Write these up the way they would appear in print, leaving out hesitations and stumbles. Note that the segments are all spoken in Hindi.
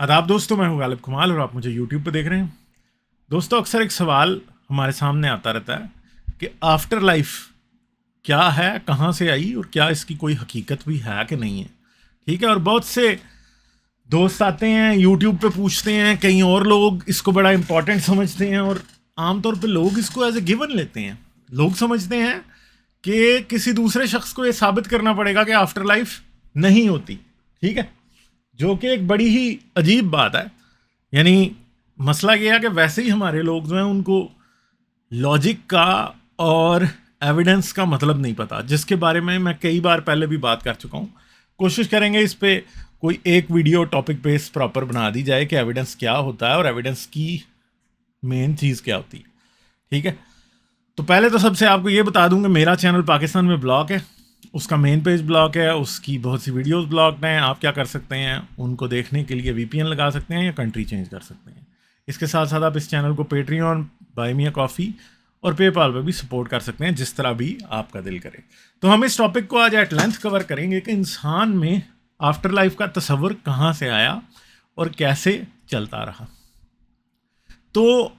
आदाब दोस्तों, मैं हूं गालिब कुमाल और आप मुझे यूट्यूब पे देख रहे हैं। दोस्तों, अक्सर एक सवाल हमारे सामने आता रहता है कि आफ्टर लाइफ क्या है, कहाँ से आई और क्या इसकी कोई हकीकत भी है कि नहीं है। ठीक है, और बहुत से दोस्त आते हैं यूट्यूब पे पूछते हैं, कई और लोग इसको बड़ा इंपॉर्टेंट समझते हैं और आमतौर पे लोग इसको एज ए गिवन लेते हैं। लोग समझते हैं कि किसी दूसरे शख्स को ये साबित करना पड़ेगा कि आफ्टर लाइफ नहीं होती। ठीक है, जो कि एक बड़ी ही अजीब बात है। यानी मसला ये है कि वैसे ही हमारे लोग जो हैं उनको लॉजिक का और एविडेंस का मतलब नहीं पता, जिसके बारे में मैं कई बार पहले भी बात कर चुका हूँ। कोशिश करेंगे इस पे कोई एक वीडियो टॉपिक बेस प्रॉपर बना दी जाए कि एविडेंस क्या होता है और एविडेंस की मेन चीज़ क्या होती है। ठीक है, तो पहले तो सबसे आपको ये बता दूं कि मेरा चैनल पाकिस्तान में ब्लॉक है, उसका मेन पेज ब्लॉक है, उसकी बहुत सी वीडियोस ब्लॉक्ड हैं। आप क्या कर सकते हैं, उनको देखने के लिए वीपीएन लगा सकते हैं या कंट्री चेंज कर सकते हैं। इसके साथ साथ आप इस चैनल को Patreon, buy me a coffee और पेपाल पर भी सपोर्ट कर सकते हैं, जिस तरह भी आपका दिल करे। तो हम इस टॉपिक को आज एट लेंथ कवर करेंगे कि इंसान में आफ्टर लाइफ का तस्वर कहाँ से आया और कैसे चलता रहा। तो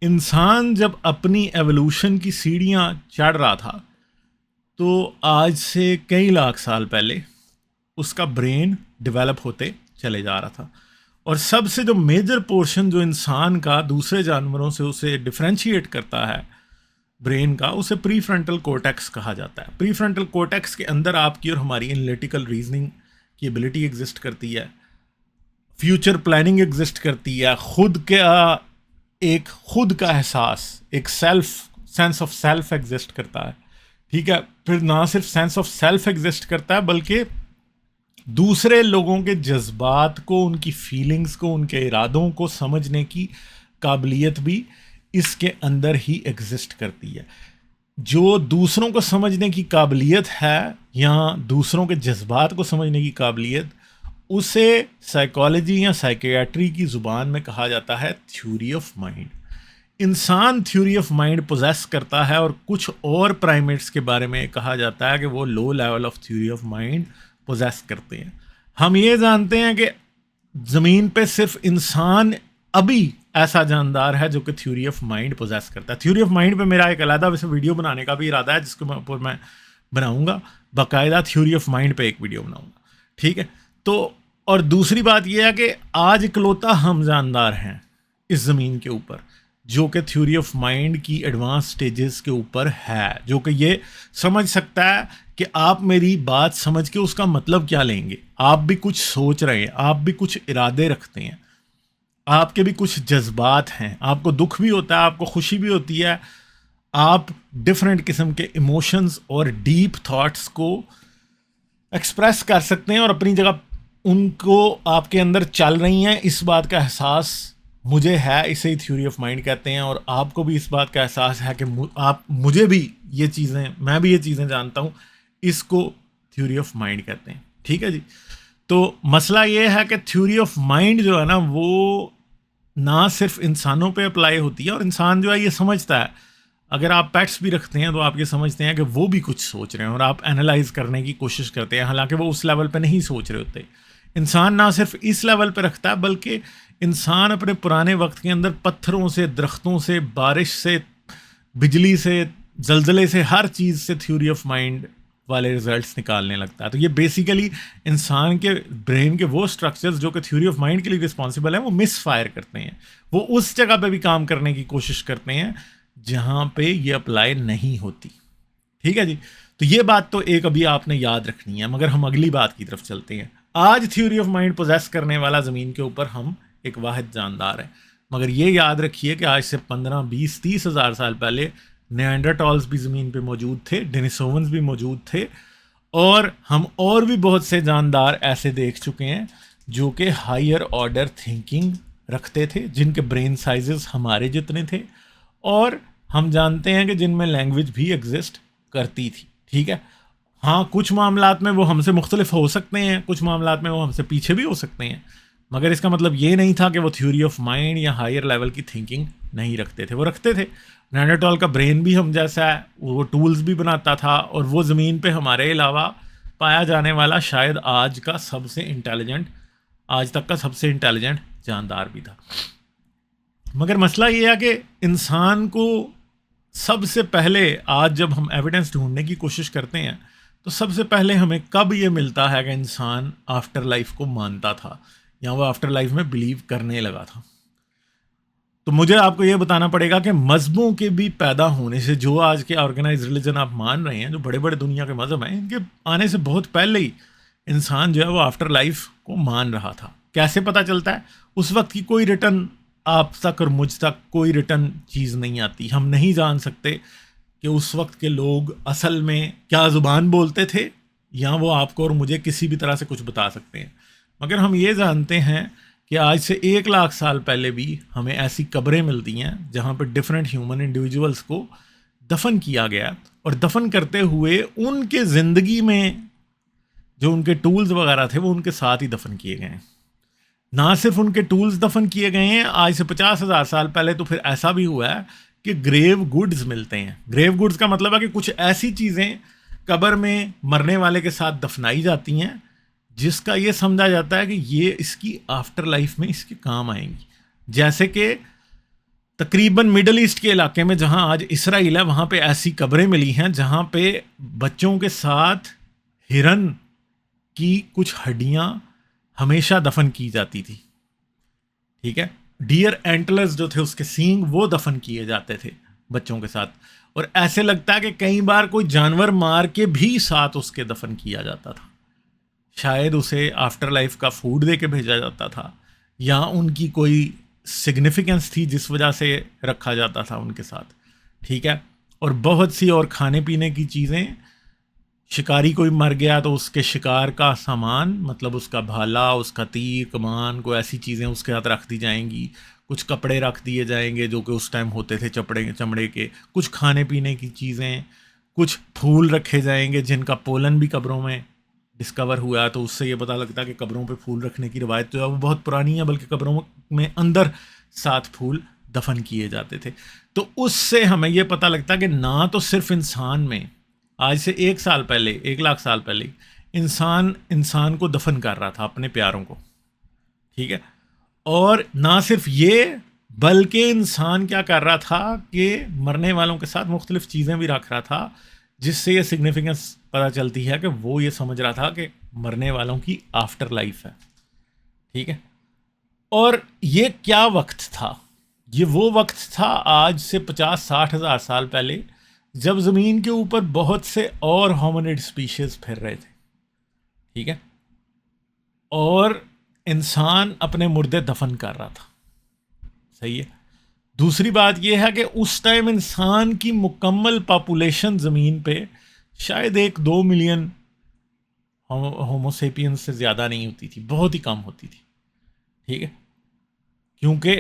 इंसान जब एवोल्यूशन एवोल्यूशन की सीढ़ियाँ चढ़ रहा था, तो आज से कई लाख साल पहले उसका ब्रेन डेवलप होते चले जा रहा था। और सबसे जो मेजर पोर्शन जो इंसान का दूसरे जानवरों से उसे डिफ्रेंशिएट करता है ब्रेन का, उसे प्री फ्रंटल कोर्टेक्स कहा जाता है। प्री फ्रंटल कोर्टेक्स के अंदर आपकी और हमारी एनालिटिकल रीजनिंग की एबिलिटी एग्जिस्ट करती है, फ्यूचर प्लानिंग एग्जिस्ट करती है, खुद का एहसास, एक सेंस ऑफ सेल्फ एग्जिस्ट करता है। ठीक है, फिर ना सिर्फ सेंस ऑफ सेल्फ एग्जिस्ट करता है बल्कि दूसरे लोगों के जज्बात को, उनकी फीलिंग्स को, उनके इरादों को समझने की काबिलियत भी इसके अंदर ही एग्जिस्ट करती है। जो दूसरों को समझने की काबिलियत है या दूसरों के जज्बात को समझने की काबिलियत, उसे साइकोलॉजी या साइकियाट्री की ज़ुबान में कहा जाता है थ्योरी ऑफ माइंड। इंसान थ्योरी ऑफ माइंड पोजेस करता है और कुछ और प्राइमेट्स के बारे में कहा जाता है कि वो low level of theory of mind possess करते हैं। हम ये जानते हैं कि ज़मीन पे सिर्फ इंसान अभी ऐसा जानदार है जो कि थ्योरी ऑफ माइंड पोजेस करता है। थ्योरी ऑफ माइंड पे मेरा एक अलग वैसे वीडियो बनाने का भी इरादा है, जिसको मैं बनाऊंगा बाकायदा, थ्योरी ऑफ माइंड पे एक वीडियो बनाऊंगा। ठीक है, तो और दूसरी बात यह है कि आज इकलौता हम जानदार हैं इस ज़मीन के ऊपर जो कि थ्योरी ऑफ माइंड की एडवांस स्टेजेस के ऊपर है, जो कि ये समझ सकता है कि आप मेरी बात समझ के उसका मतलब क्या लेंगे। आप भी कुछ सोच रहे हैं, आप भी कुछ इरादे रखते हैं, आपके भी कुछ जज्बात हैं, आपको दुख भी होता है, आपको खुशी भी होती है, आप डिफरेंट किस्म के इमोशंस और डीप थॉट्स को एक्सप्रेस कर सकते हैं और अपनी जगह उनको आपके अंदर चल रही हैं। इस बात का एहसास मुझे है, इसे ही थ्योरी ऑफ माइंड कहते हैं। और आपको भी इस बात का एहसास है कि मुझे भी ये चीज़ें, मैं भी ये चीज़ें जानता हूँ, इसको थ्योरी ऑफ माइंड कहते हैं। ठीक है जी, तो मसला ये है कि थ्योरी ऑफ माइंड जो है ना, वो ना सिर्फ इंसानों पे अप्लाई होती है, और इंसान जो है ये समझता है, अगर आप पेट्स भी रखते हैं तो आप ये समझते हैं कि वो भी कुछ सोच रहे हैं और आप एनालाइज करने की कोशिश करते हैं, हालांकि वो उस लेवल पे नहीं सोच रहे होते। इंसान ना सिर्फ इस लेवल पे रखता है बल्कि इंसान अपने पुराने वक्त के अंदर पत्थरों से, दरख्तों से, बारिश से, बिजली से, जलजले से, हर चीज़ से थ्योरी ऑफ माइंड वाले रिजल्ट्स निकालने लगता है। तो ये बेसिकली इंसान के ब्रेन के वो स्ट्रक्चर्स जो कि थ्योरी ऑफ माइंड के लिए रिस्पॉन्सिबल हैं, वो मिस फायर करते हैं। वो उस जगह पे भी काम करने की कोशिश करते हैं जहाँ पे ये अप्लाई नहीं होती। ठीक है जी, तो ये बात तो एक अभी आपने याद रखनी है। मगर हम अगली बात की तरफ चलते हैं। आज थ्योरी ऑफ माइंड पोजेस करने वाला ज़मीन के ऊपर हम एक वाहिद जानदार है। मगर ये याद रखिए कि आज से 15, 20, 30 हज़ार साल पहले निएंडरटॉल्स भी ज़मीन पे मौजूद थे, डेनिसोवंस भी मौजूद थे, और हम और भी बहुत से जानदार ऐसे देख चुके हैं जो कि हायर ऑर्डर थिंकिंग रखते थे, जिनके ब्रेन साइजेस हमारे जितने थे, और हम जानते हैं कि जिनमें लैंग्वेज भी एग्जिस्ट करती थी। ठीक है, हाँ, कुछ मामलात में वो हमसे मुख्तलिफ हो सकते हैं, कुछ मामलात में वो हमसे पीछे भी हो सकते हैं, मगर इसका मतलब ये नहीं था कि वो थ्योरी ऑफ माइंड या हायर लेवल की थिंकिंग नहीं रखते थे। वो रखते थे। निएंडरटॉल का ब्रेन भी हम जैसा है, वो टूल्स भी बनाता था, और वो ज़मीन पे हमारे अलावा पाया जाने वाला शायद आज का सबसे इंटेलिजेंट आज तक का सबसे इंटेलिजेंट जानदार भी था। मगर मसला ये है कि इंसान को सबसे पहले, आज जब हम एविडेंस ढूंढने की कोशिश करते हैं, तो सबसे पहले हमें कब ये मिलता है कि इंसान आफ्टर लाइफ को मानता था या वो आफ्टर लाइफ में बिलीव करने लगा था। तो मुझे आपको ये बताना पड़ेगा कि मज़हबों के भी पैदा होने से, जो आज के ऑर्गेनाइज रिलीजन आप मान रहे हैं, जो बड़े बड़े दुनिया के मज़हब हैं, इनके आने से बहुत पहले ही इंसान जो है वो आफ्टर लाइफ को मान रहा था। कैसे पता चलता है? उस वक्त की कोई रिटर्न आप तक और मुझ तक कोई रिटर्न चीज़ नहीं आती। हम नहीं जान सकते कि उस वक्त के लोग असल में क्या ज़ुबान बोलते थे, या वो आपको और मुझे किसी भी तरह से कुछ बता सकते हैं। मगर हम ये जानते हैं कि आज से 1 लाख साल पहले भी हमें ऐसी कब्रें मिलती हैं जहाँ पर डिफरेंट ह्यूमन इंडिविजुअल्स को दफन किया गया, और दफन करते हुए उनके ज़िंदगी में जो उनके टूल्स वगैरह थे वो उनके साथ ही दफन किए गए हैं। ना सिर्फ उनके टूल्स दफन किए गए हैं, आज से 50,000 साल पहले तो फिर ऐसा भी हुआ है कि ग्रेव गुड्स मिलते हैं। ग्रेव गुड्स का मतलब है कि कुछ ऐसी चीज़ें कब्र में मरने वाले के साथ दफनाई जाती हैं जिसका ये समझा जाता है कि ये इसकी आफ्टर लाइफ में इसके काम आएंगी। जैसे कि तकरीबन मिडल ईस्ट के इलाके में जहाँ आज इसराइल है, वहाँ पे ऐसी कब्रें मिली हैं जहाँ पे बच्चों के साथ हिरन की कुछ हड्डियाँ हमेशा दफन की जाती थी। ठीक है, डियर एंटलर्स जो थे, उसके सींग, वो दफन किए जाते थे बच्चों के साथ। और ऐसे लगता है कि कई बार कोई जानवर मार के भी साथ उसके दफन किया जाता था। शायद उसे आफ्टर लाइफ का फूड दे के भेजा जाता था, या उनकी कोई सिग्निफिकेंस थी जिस वजह से रखा जाता था उनके साथ। ठीक है, और बहुत सी और खाने पीने की चीज़ें। शिकारी कोई मर गया तो उसके शिकार का सामान, मतलब उसका भाला, उसका तीर, कमान, कोई ऐसी चीज़ें उसके साथ रख दी जाएंगी। कुछ कपड़े रख दिए जाएंगे जो कि उस टाइम होते थे चमड़े के। कुछ खाने पीने की चीज़ें, कुछ फूल रखे जाएंगे जिनका पोलन भी कब्रों में डिस्कवर हुआ है। तो उससे ये पता लगता है कि कब्रों पे फूल रखने की रवायत जो है वो बहुत पुरानी है, बल्कि कब्रों में अंदर 7 फूल दफन किए जाते थे। तो उससे हमें ये पता लगता है कि ना तो सिर्फ इंसान में आज से 1 लाख साल पहले इंसान को दफन कर रहा था, अपने प्यारों को। ठीक है, और ना सिर्फ ये, बल्कि इंसान क्या कर रहा था कि मरने वालों के साथ मुख्तलिफ चीज़ें भी रख रहा था, जिससे ये सिग्निफिकेंस पता चलती है कि वो ये समझ रहा था कि मरने वालों की आफ्टर लाइफ है। ठीक है, और ये क्या वक्त था? ये वो वक्त था आज से 50-60 हज़ार साल पहले, जब ज़मीन के ऊपर बहुत से और होमिनिड स्पीशीज़ फिर रहे थे। ठीक है, और इंसान अपने मुर्दे दफन कर रहा था। सही है। दूसरी बात यह है कि उस टाइम इंसान की मुकम्मल पॉपुलेशन ज़मीन पे शायद 1-2 मिलियन होमोसेपियंस से ज़्यादा नहीं होती थी, बहुत ही कम होती थी। ठीक है, क्योंकि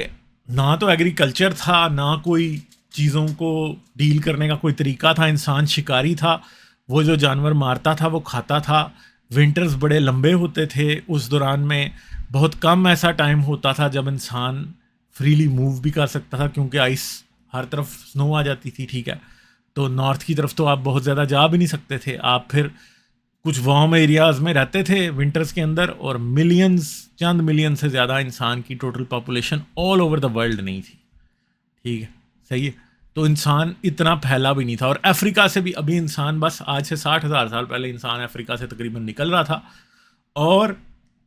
ना तो एग्रीकल्चर था, ना कोई चीज़ों को डील करने का कोई तरीका था। इंसान शिकारी था, वो जो जानवर मारता था वो खाता था। विंटर्स बड़े लंबे होते थे, उस दौरान में बहुत कम ऐसा टाइम होता था जब इंसान फ्रीली मूव भी कर सकता था, क्योंकि आइस हर तरफ स्नो आ जाती थी। ठीक है, तो नॉर्थ की तरफ तो आप बहुत ज़्यादा जा भी नहीं सकते थे। आप फिर कुछ वार्म एरियाज़ में रहते थे विंटर्स के अंदर, और चंद मिलियन से ज़्यादा इंसान की total population all over the world नहीं थी। ठीक है, सही है। तो इंसान इतना फैला भी नहीं था। और अफ्रीका से भी अभी इंसान, बस आज से 60,000 साल पहले इंसान अफ्रीका से तकरीबन निकल रहा था। और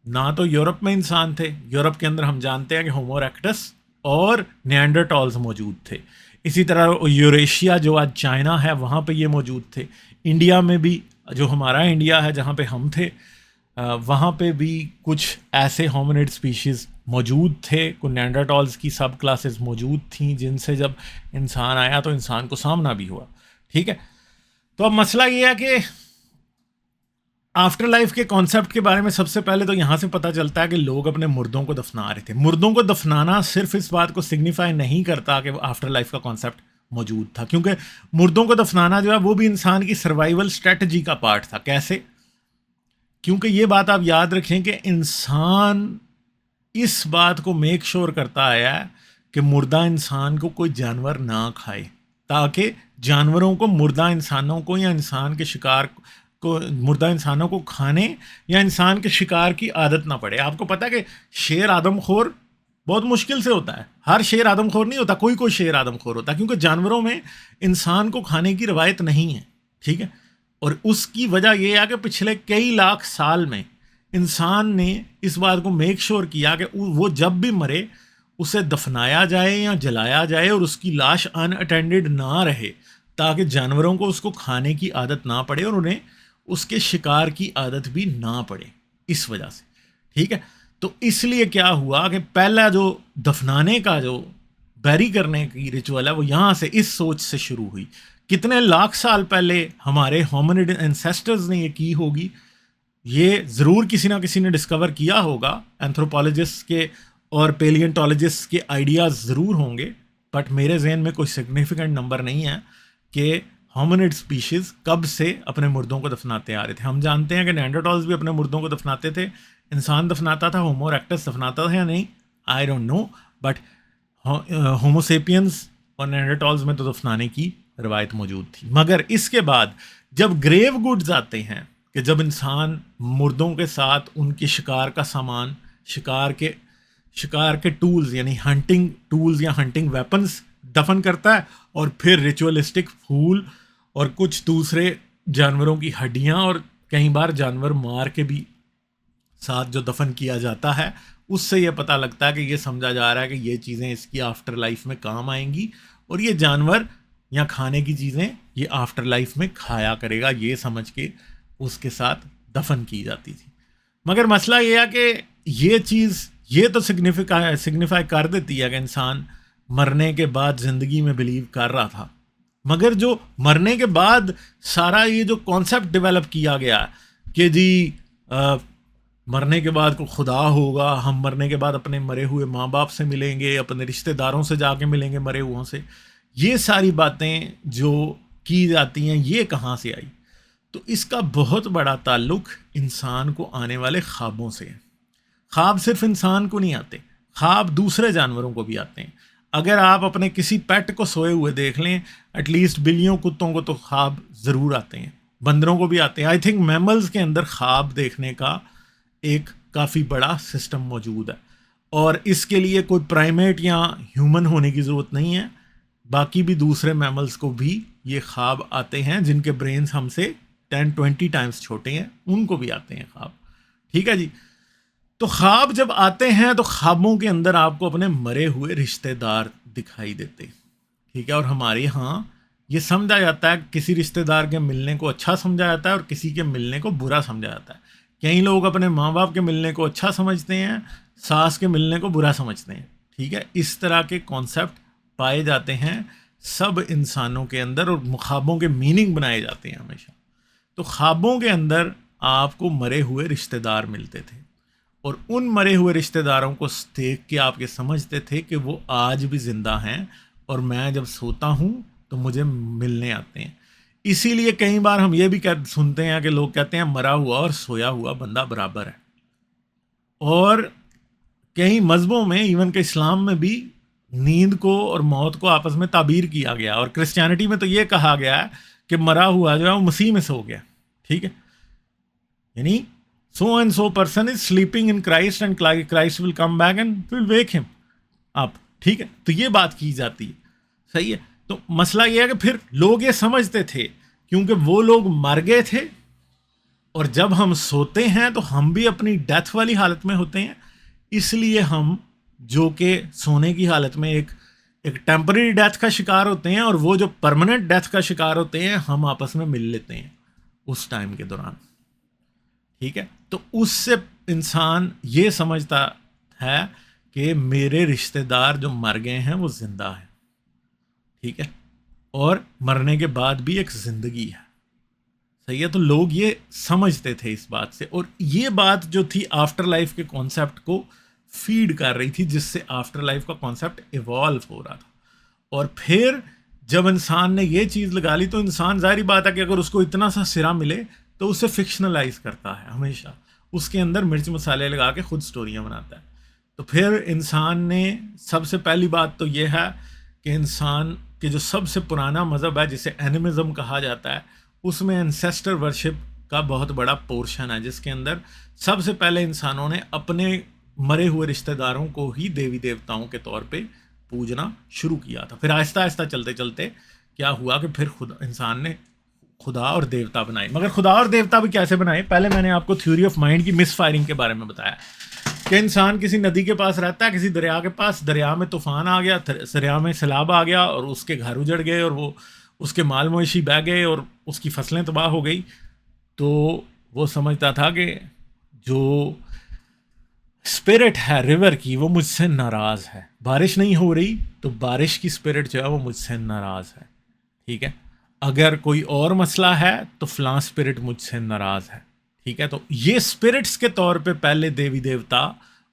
ना तो यूरोप में इंसान थे, यूरोप के अंदर हम जानते हैं कि होमो इरेक्टस और निएंडरटॉल्स मौजूद थे। इसी तरह यूरेशिया जो आज चाइना है, वहाँ पे ये मौजूद थे। इंडिया में भी, जो हमारा इंडिया है जहाँ पे हम थे, वहाँ पे भी कुछ ऐसे होमिनिड स्पीशीज़ मौजूद थे। कुछ निएंडरटॉल्स की सब क्लासेस मौजूद थीं, जिनसे जब इंसान आया तो इंसान को सामना भी हुआ। ठीक है, तो अब मसला ये है कि आफ्टर लाइफ के कॉन्सेप्ट के बारे में सबसे पहले तो यहाँ से पता चलता है कि लोग अपने मुर्दों को दफना रहे थे। मुर्दों को दफनाना सिर्फ इस बात को सिग्निफाई नहीं करता कि आफ्टर लाइफ का कॉन्सेप्ट मौजूद था, क्योंकि मुर्दों को दफनाना जो है वो भी इंसान की सर्वाइवल स्ट्रेटजी का पार्ट था। कैसे? क्योंकि ये बात आप याद रखें कि इंसान इस बात को मेक श्योर करता आया है कि मुर्दा इंसान को कोई जानवर ना खाए, ताकि जानवरों को मुर्दा इंसानों को या इंसान के शिकार को, मुर्दा इंसानों को खाने या इंसान के शिकार की आदत ना पड़े। आपको पता है कि शेर आदमखोर बहुत मुश्किल से होता है, हर शेर आदमखोर नहीं होता, कोई कोई शेर आदमखोर होता है, क्योंकि जानवरों में इंसान को खाने की रवायत नहीं है, ठीक है। और उसकी वजह यह है कि पिछले कई लाख साल में इंसान ने इस बात को मेक श्योर किया कि वो जब भी मरे उसे दफनाया जाए या जलाया जाए और उसकी लाश अनअटेंडेड ना रहे, ताकि जानवरों को उसको खाने की आदत ना पड़े और उन्हें उसके शिकार की आदत भी ना पड़े, इस वजह से, ठीक है। तो इसलिए क्या हुआ कि पहला जो दफनाने का जो बैरी करने की रिचुअल है वो यहाँ से, इस सोच से शुरू हुई। कितने लाख साल पहले हमारे होमिनिड एंसेस्टर्स ने ये की होगी, ये ज़रूर किसी ना किसी ने डिस्कवर किया होगा। एंथ्रोपोलॉजिस्ट के और पेलियंटोलॉजिस्ट के आइडियाज़ ज़रूर होंगे, बट मेरे जहन में कोई सिग्निफिकेंट नंबर नहीं है कि होमिनिड स्पीशीज़ कब से अपने मुर्दों को दफनाते आ रहे थे। हम जानते हैं कि नेंडरटॉल्स भी अपने मुर्दों को दफनाते थे, इंसान दफनाता था, होमो इरेक्टस दफनाता था या नहीं, I don't know, but Homo sapiens और नेंडरटॉल्स में तो दफनाने की रवायत मौजूद थी। मगर इसके बाद जब ग्रेव गुड्स आते हैं, कि जब इंसान मुर्दों के साथ उनके शिकार का सामान, शिकार के टूल्स यानी हंटिंग टूल्स या हंटिंग वेपन्स दफन करता है, और फिर रिचुअलिस्टिक फूल और कुछ दूसरे जानवरों की हड्डियां और कई बार जानवर मार के भी साथ जो दफन किया जाता है, उससे ये पता लगता है कि ये समझा जा रहा है कि ये चीज़ें इसकी आफ्टर लाइफ में काम आएंगी और ये जानवर या खाने की चीज़ें ये आफ्टर लाइफ में खाया करेगा, ये समझ के उसके साथ दफन की जाती थी। मगर मसला ये है कि ये चीज़ ये तो सिग्निफाई कर देती है कि इंसान मरने के बाद ज़िंदगी में बिलीव कर रहा था, मगर जो मरने के बाद सारा ये जो कॉन्सेप्ट डेवलप किया गया कि जी मरने के बाद को खुदा होगा, हम मरने के बाद अपने मरे हुए माँ बाप से मिलेंगे, अपने रिश्तेदारों से जाके मिलेंगे मरे हुओं से, ये सारी बातें जो की जाती हैं ये कहाँ से आई? तो इसका बहुत बड़ा ताल्लुक इंसान को आने वाले ख्वाबों से है। ख्वाब सिर्फ इंसान को नहीं आते, ख्वाब दूसरे जानवरों को भी आते हैं। अगर आप अपने किसी पेट को सोए हुए देख लें, एटलीस्ट बिल्लियों कुत्तों को तो ख्वाब ज़रूर आते हैं, बंदरों को भी आते हैं। आई थिंक मैमल्स के अंदर ख्वाब देखने का एक काफ़ी बड़ा सिस्टम मौजूद है, और इसके लिए कोई प्राइमेट या ह्यूमन होने की ज़रूरत नहीं है। बाकी भी दूसरे मैमल्स को भी ये ख्वाब आते हैं, जिनके ब्रेन्स हमसे 10-20 टाइम्स छोटे हैं, उनको भी आते हैं ख्वाब, ठीक है जी। तो ख्वाब जब आते हैं तो ख्वाबों के अंदर आपको अपने मरे हुए रिश्तेदार दिखाई देते, ठीक है। और हमारे यहाँ ये समझा जाता है, किसी रिश्तेदार के मिलने को अच्छा समझा जाता है और किसी के मिलने को बुरा समझा जाता है। कई लोग अपने माँ बाप के मिलने को अच्छा समझते हैं, सास के मिलने को बुरा समझते हैं, ठीक है। इस तरह के कॉन्सेप्ट पाए जाते हैं सब इंसानों के अंदर, और ख्वाबों के मीनिंग बनाए जाते हैं हमेशा। तो ख्वाबों के अंदर आपको मरे हुए रिश्तेदार मिलते थे, और उन मरे हुए रिश्तेदारों को देख के आप ये समझते थे कि वो आज भी ज़िंदा हैं, और मैं जब सोता हूँ तो मुझे मिलने आते हैं। इसीलिए कई बार हम ये भी सुनते हैं कि लोग कहते हैं मरा हुआ और सोया हुआ बंदा बराबर है। और कई मज़हबों में, इवन के इस्लाम में भी नींद को और मौत को आपस में ताबीर किया गया, और क्रिश्चियनिटी में तो ये कहा गया है कि मरा हुआ जो है वो मसीह में सो गया, ठीक है। यानी so and so person is sleeping in Christ and Christ will come back and will wake him up, ठीक है। तो ये बात की जाती है, सही है। तो मसला ये है कि फिर लोग ये समझते थे, क्योंकि वो लोग मर गए थे, और जब हम सोते हैं तो हम भी अपनी डेथ वाली हालत में होते हैं, इसलिए हम जो कि सोने की हालत में एक टेम्पररी डेथ का शिकार होते हैं, और वो जो परमानेंट डेथ का शिकार होते हैं हम आपस में मिल लेते हैं उस टाइम के दौरान, ठीक है। तो उससे इंसान ये समझता है कि मेरे रिश्तेदार जो मर गए हैं वो जिंदा है, ठीक है, और मरने के बाद भी एक ज़िंदगी है, सही है। तो लोग ये समझते थे इस बात से, और ये बात जो थी आफ्टर लाइफ के कॉन्सेप्ट को फीड कर रही थी, जिससे आफ्टर लाइफ का कॉन्सेप्ट इवॉल्व हो रहा था। और फिर जब इंसान ने ये चीज़ लगा ली, तो इंसान जाहिर बात है कि अगर उसको इतना सा सिरा मिले तो उसे फिक्शनलाइज करता है, हमेशा उसके अंदर मिर्च मसाले लगा के खुद स्टोरियाँ बनाता है। तो फिर इंसान ने, सबसे पहली बात तो ये है कि इंसान के जो सबसे पुराना मज़हब है जिसे एनिमिज़म कहा जाता है, उसमें एंसेस्टर वर्शिप का बहुत बड़ा पोर्शन है, जिसके अंदर सबसे पहले इंसानों ने अपने मरे हुए रिश्तेदारों को ही देवी देवताओं के तौर पे पूजना शुरू किया था। फिर आहिस्ता आहिस्ता चलते चलते क्या हुआ कि फिर खुदा इंसान ने खुदा और देवता बनाए। मगर खुदा और देवता भी कैसे बनाए? पहले मैंने आपको थ्योरी ऑफ माइंड की मिस फायरिंग के बारे में बताया कि इंसान किसी नदी के पास रहता है, किसी दरिया के पास, दरिया में तूफान आ गया, दरिया में सैलाब आ गया और उसके घर उजड़ गए और वो उसके माल मवेशी बह गए और उसकी फसलें तबाह हो गई। तो वो समझता था कि जो स्पिरिट है रिवर की वो मुझसे नाराज़ है। बारिश नहीं हो रही तो बारिश की स्पिरिट जो है वो मुझसे नाराज़ है, ठीक है। अगर कोई और मसला है तो फलां स्पिरिट मुझसे नाराज़ है, ठीक है। तो ये स्पिरिट्स के तौर पे पहले देवी देवता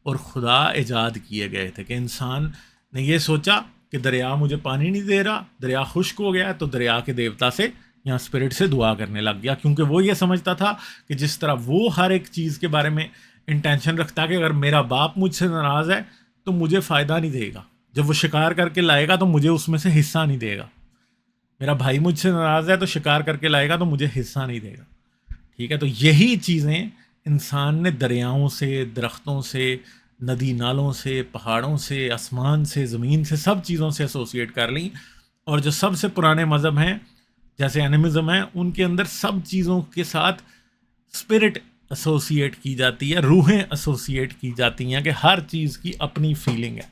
और खुदा ईजाद किए गए थे कि इंसान ने ये सोचा कि दरिया मुझे पानी नहीं दे रहा, दरिया खुश्क हो गया, तो दरिया के देवता से या स्पिरिट से दुआ करने लग गया, क्योंकि वो ये समझता था कि जिस तरह वो हर एक चीज़ के बारे में इंटेंशन रखता है कि अगर मेरा बाप मुझसे नाराज़ है तो मुझे फ़ायदा नहीं देगा, जब वो शिकार करके लाएगा तो मुझे उसमें से हिस्सा नहीं देगा। मेरा भाई मुझसे नाराज़ है तो शिकार करके लाएगा तो मुझे हिस्सा नहीं देगा, ठीक है। तो यही चीज़ें इंसान ने दरियाओं से, दरख्तों से, नदी नालों से, पहाड़ों से, आसमान से, ज़मीन से, सब चीज़ों से एसोसिएट कर ली। और जो सबसे पुराने मज़हब हैं जैसे एनिमिज़म है, उनके अंदर सब चीज़ों के साथ स्पिरिट एसोसिएट की जाती है, रूहें एसोसिएट की जाती हैं कि हर चीज़ की अपनी फीलिंग है,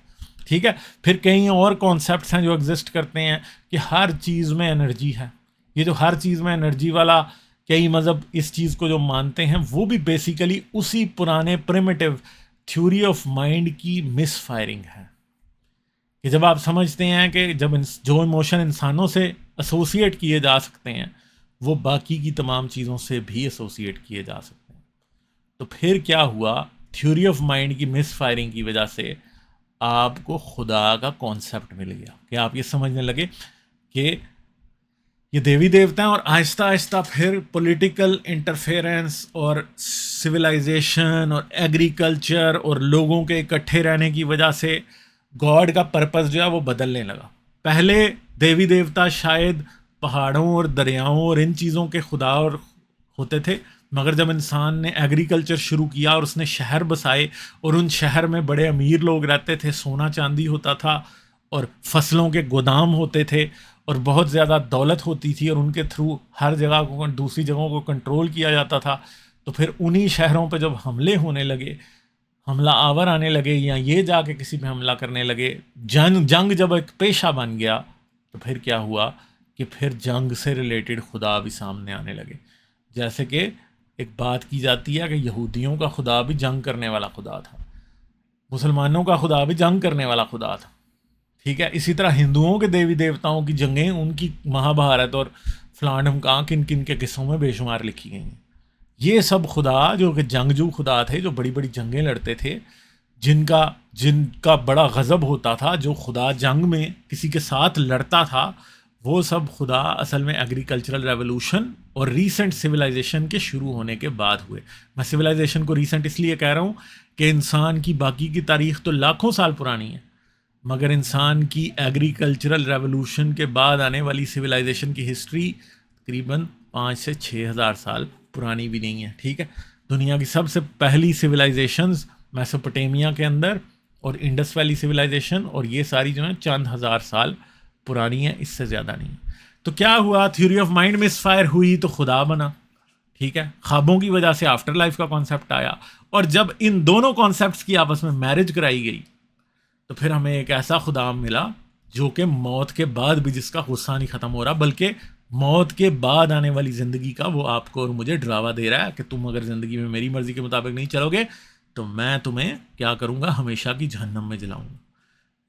ठीक है। फिर कई और कॉन्सेप्ट्स हैं जो एग्जिस्ट करते हैं कि हर चीज़ में एनर्जी है। ये जो हर चीज़ में एनर्जी वाला कई मज़हब इस चीज़ को जो मानते हैं वो भी बेसिकली उसी पुराने प्रिमिटिव थ्योरी ऑफ माइंड की मिस फायरिंग है कि जब आप समझते हैं कि जब जो इमोशन इंसानों से एसोसिएट किए जा सकते हैं वो बाकी की तमाम चीज़ों से भी एसोसिएट किए जा सकते हैं। तो फिर क्या हुआ, थ्योरी ऑफ माइंड की मिस फायरिंग की वजह से आपको खुदा का कॉन्सेप्ट मिल गया कि आप ये समझने लगे कि ये देवी देवता हैं, और आहिस्ता आहिस्ता फिर पॉलिटिकल इंटरफेरेंस और सिविलाइजेशन और एग्रीकल्चर और लोगों के इकट्ठे रहने की वजह से गॉड का पर्पस जो है वो बदलने लगा। पहले देवी देवता शायद पहाड़ों और दरियाओं और इन चीज़ों के खुदा और होते थे, मगर जब इंसान ने एग्रीकल्चर शुरू किया और उसने शहर बसाए और उन शहर में बड़े अमीर लोग रहते थे, सोना चांदी होता था और फसलों के गोदाम होते थे और बहुत ज़्यादा दौलत होती थी और उनके थ्रू हर जगह को दूसरी जगहों को कंट्रोल किया जाता था। तो फिर उन्हीं शहरों पर जब हमले होने लगे, हमला आवर आने लगे या ये जाके किसी पे हमला करने लगे, जंग जब एक पेशा बन गया तो फिर क्या हुआ कि फिर जंग से रिलेटेड खुदा भी सामने आने लगे। जैसे कि एक बात की जाती है कि यहूदियों का खुदा भी जंग करने वाला खुदा था, मुसलमानों का खुदा भी जंग करने वाला खुदा था, ठीक है। इसी तरह हिंदुओं के देवी देवताओं की जंगें, उनकी महाभारत और फलां ढमकां किन किन के किस्सों में बेशुमार लिखी गई हैं। ये सब खुदा जो कि जंगजू खुदा थे, जो बड़ी बड़ी जंगें लड़ते थे, जिनका बड़ा गज़ब होता था, जो खुदा जंग में किसी के साथ लड़ता था, वो सब खुदा असल में एग्रीकल्चरल रेवोल्यूशन और रीसेंट सिविलाइजेशन के शुरू होने के बाद हुए। मैं सिविलाइजेशन को रीसेंट इसलिए कह रहा हूँ कि इंसान की बाकी की तारीख़ तो लाखों साल पुरानी है, मगर इंसान की एग्रीकल्चरल रेवोल्यूशन के बाद आने वाली सिविलाइजेशन की हिस्ट्री तकरीबन 5 से 6 हज़ार साल पुरानी भी नहीं है, ठीक है। दुनिया की सबसे पहली सिविलाइजेशंस मेसोपोटामिया के अंदर और इंडस वैली सिविलाइजेशन और ये सारी जो है चंद हज़ार साल पुरानी है, इससे ज़्यादा नहीं। तो क्या हुआ, थ्योरी ऑफ माइंड मिसफायर हुई तो खुदा बना, ठीक है। ख्वाबों की वजह से आफ्टर लाइफ का कॉन्सेप्ट आया, और जब इन दोनों कॉन्सेप्ट्स की आपस में मैरिज कराई गई तो फिर हमें एक ऐसा खुदा मिला जो कि मौत के बाद भी जिसका गुस्सा नहीं ख़त्म हो रहा, बल्कि मौत के बाद आने वाली ज़िंदगी का वो आपको और मुझे डरावा दे रहा है कि तुम अगर ज़िंदगी में मेरी मर्ज़ी के मुताबिक नहीं चलोगे तो मैं तुम्हें क्या करूँगा, हमेशा की जहन्नम में जलाऊँगा,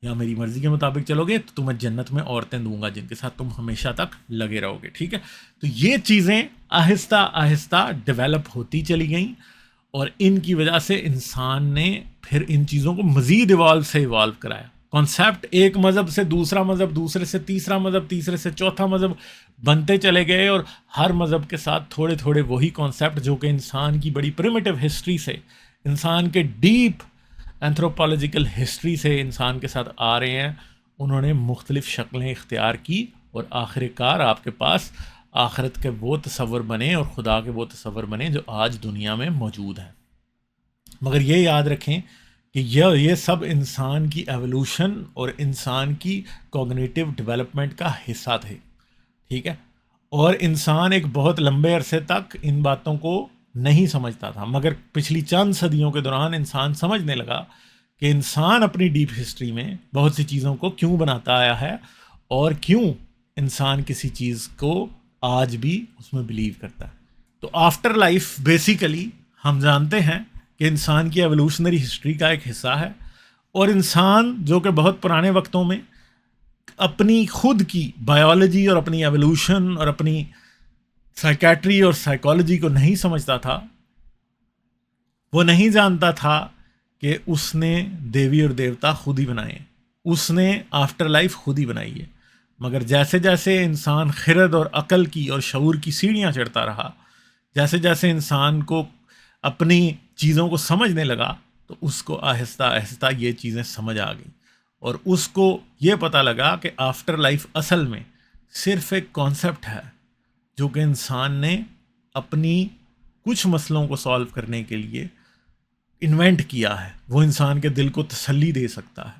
या मेरी मर्ज़ी के मुताबिक चलोगे तो तुम्हें जन्नत में औरतें दूंगा जिनके साथ तुम हमेशा तक लगे रहोगे, ठीक है। तो ये चीज़ें आहिस्ता आहिस्ता डेवलप होती चली गई और इनकी वजह से इंसान ने फिर इन चीज़ों को मज़ीद इवॉल्व कराया। कॉन्सेप्ट एक मज़हब से दूसरा मज़हब, दूसरे से तीसरा मज़हब, तीसरे से चौथा मज़हब बनते चले गए, और हर मज़हब के साथ थोड़े थोड़े वही कॉन्सेप्ट जो कि इंसान की बड़ी प्रिमिटिव हिस्ट्री से, इंसान के डीप एंथ्रोपोलॉजिकल हिस्ट्री से इंसान के साथ आ रहे हैं, उन्होंने मुख्तलिफ़ शक्लें इख्तियार की और आखिरकार आपके पास आखिरत के वो तसव्वुर बने और खुदा के वो तसव्वुर बने जो आज दुनिया में मौजूद हैं। मगर ये याद रखें कि ये सब इंसान की एवोल्यूशन और इंसान की कॉग्निटिव डेवलपमेंट का हिस्सा थे, ठीक है। और इंसान एक बहुत लंबे अरसे तक इन बातों को नहीं समझता था, मगर पिछली चंद सदियों के दौरान इंसान समझने लगा कि इंसान अपनी डीप हिस्ट्री में बहुत सी चीज़ों को क्यों बनाता आया है और क्यों इंसान किसी चीज़ को आज भी उसमें बिलीव करता है। तो आफ्टर लाइफ बेसिकली हम जानते हैं कि इंसान की एवोल्यूशनरी हिस्ट्री का एक हिस्सा है, और इंसान जो कि बहुत पुराने वक्तों में अपनी खुद की बायोलॉजी और अपनी एवोल्यूशन और अपनी साइकेट्री और साइकोलॉजी को नहीं समझता था, वो नहीं जानता था कि उसने देवी और देवता खुद ही बनाए, उसने आफ्टर लाइफ खुद ही बनाई है। मगर जैसे जैसे इंसान खिरद और अकल की और शऊर की सीढ़ियाँ चढ़ता रहा, जैसे जैसे इंसान को अपनी चीज़ों को समझने लगा, तो उसको आहिस्ता आहिस्ता ये चीज़ें समझ आ गई और उसको ये पता लगा कि आफ्टर लाइफ असल में सिर्फ एक कॉन्सेप्ट है जो कि इंसान ने अपनी कुछ मसलों को सॉल्व करने के लिए इन्वेंट किया है। वो इंसान के दिल को तसल्ली दे सकता है,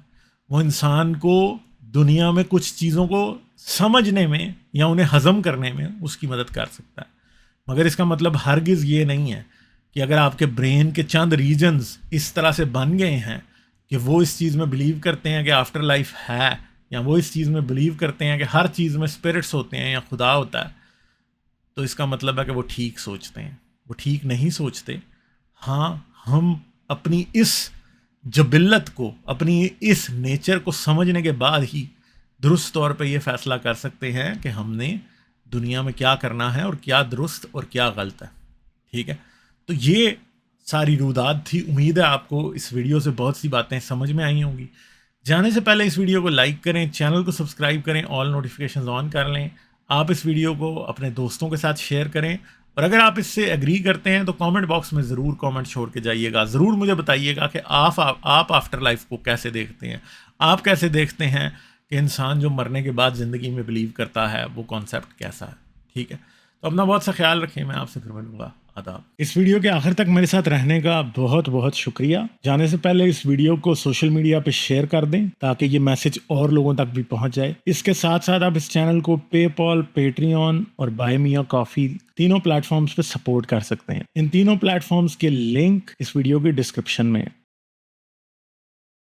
वो इंसान को दुनिया में कुछ चीज़ों को समझने में या उन्हें हज़म करने में उसकी मदद कर सकता है। मगर इसका मतलब हरगिज़ ये नहीं है कि अगर आपके ब्रेन के चंद रीजन्स इस तरह से बन गए हैं कि वो इस चीज़ में बिलीव करते हैं कि आफ्टर लाइफ है, या वो इस चीज़ में बिलीव करते हैं कि हर चीज़ में स्पिरिट्स होते हैं या खुदा होता है, तो इसका मतलब है कि वो ठीक सोचते हैं। वो ठीक नहीं सोचते। हाँ, हम अपनी इस जबिल्लत को, अपनी इस नेचर को समझने के बाद ही दुरुस्त तौर पे ये फ़ैसला कर सकते हैं कि हमने दुनिया में क्या करना है और क्या दुरुस्त और क्या गलत है, ठीक है। तो ये सारी रूदात थी। उम्मीद है आपको इस वीडियो से बहुत सी बातें समझ में आई होंगी। जाने से पहले इस वीडियो को लाइक करें, चैनल को सब्सक्राइब करें, ऑल नोटिफिकेशंस ऑन कर लें। आप इस वीडियो को अपने दोस्तों के साथ शेयर करें, और अगर आप इससे एग्री करते हैं तो कमेंट बॉक्स में ज़रूर कमेंट छोड़ के जाइएगा। ज़रूर मुझे बताइएगा कि आप आफ्टर लाइफ को कैसे देखते हैं। आप कैसे देखते हैं कि इंसान जो मरने के बाद ज़िंदगी में बिलीव करता है वो कॉन्सेप्ट कैसा है, ठीक है। तो अपना बहुत सा ख्याल रखें। मैं आपसे फिर मिलूंगा। आदाब। इस वीडियो के आखिर तक मेरे साथ रहने का बहुत बहुत शुक्रिया। जाने से पहले इस वीडियो को सोशल मीडिया पे शेयर कर दें ताकि ये मैसेज और लोगों तक भी पहुंच जाए। इसके साथ साथ आप इस चैनल को पेपॉल, पेट्रियन और बाय मी अ कॉफी तीनों प्लेटफॉर्म्स पे सपोर्ट कर सकते हैं। इन तीनों प्लेटफॉर्म्स के लिंक इस वीडियो के डिस्क्रिप्शन में है।